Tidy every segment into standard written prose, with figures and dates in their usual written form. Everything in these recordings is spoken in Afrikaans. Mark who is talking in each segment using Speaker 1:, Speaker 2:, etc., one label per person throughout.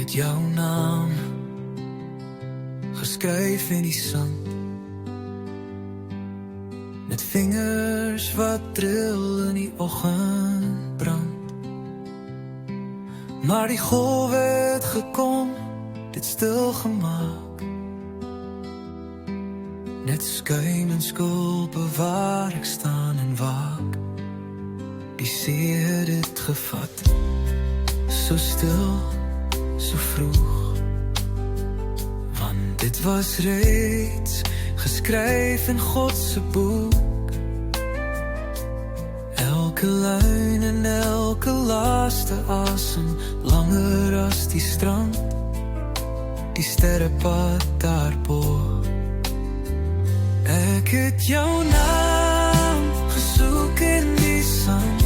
Speaker 1: het jou naam geskryf in die sand, met vingers wat trill in die oggendbrand. Maar die golf het gekom, dit stil gemaak, net skuim en skulpe waar ek staan en waak. Die see het dit gevat, so stil, so vroeg, want dit was reeds geskryf in God se boek. Elke lyn en elke laaste asem, langer as die strand, die sterrepad daarbo. Ek het jou naam gesoek in die sand,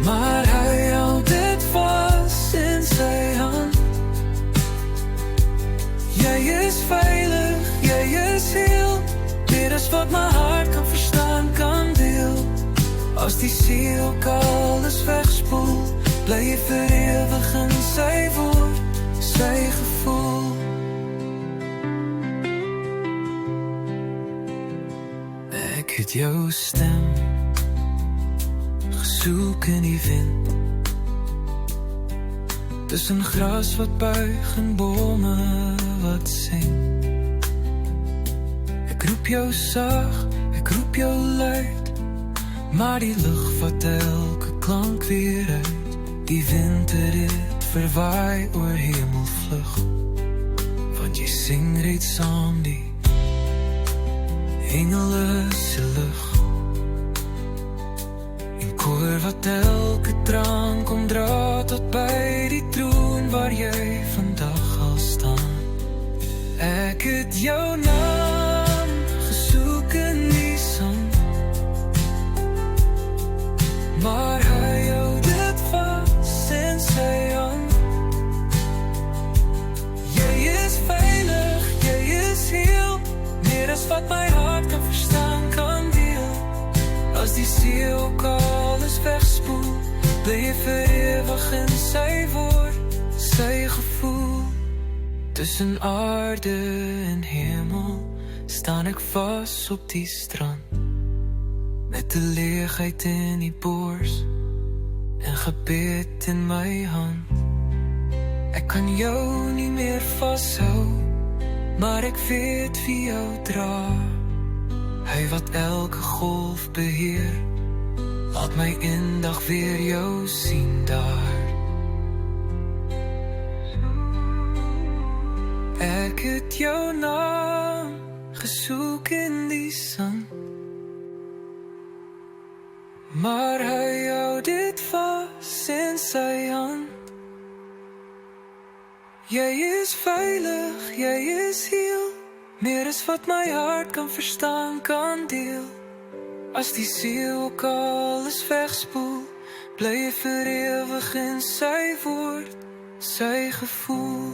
Speaker 1: maar hy hou dit vas in sy hand. Jy is veilig, jy is heel, meer as wat my hart kan verstaan, kan deel. As die see ook alles wegspoel, bly jy vir ewig in sy woord, sy gevoel. Ek het jou stem gesoek in die wind, tussen gras wat buig en bome wat sing. Ek roep jou sag, ek roep jou luid, maar die lug vat elke klank weer uit. Die wind het dit verwaai oor hemelvlug, want jy sing reeds saam die engele se lug. En koor wat elke traan kom dra tot by die troon waar jy vandag al staan. Ek het jou naam gesoek in die sand, maar hy hou dit vas in sy hand. Jy is veilig, jy is heel, meer as wat my hart kan verstaan, kan deel. As die see ook alles wegspoel, bly jy vir ewig in sy woord, sy gevoel. Tussen aarde en hemel staan ek vas op die strand, met 'n leegheid in die bors en gebed in my hand. Ek kan jou nie meer vashou, maar ek weet wie jou dra. Hy wat elke golf beheer, laat my eendag weer jou sien daar. Ek het jou naam gesoek in die sand, maar hy hou dit vas in sy hand. Jy is veilig, jy is heel, meer as wat my hart kan verstaan, kan deel. As die see ook alles wegspoel, bly jy vir ewig in sy woord, sy gevoel.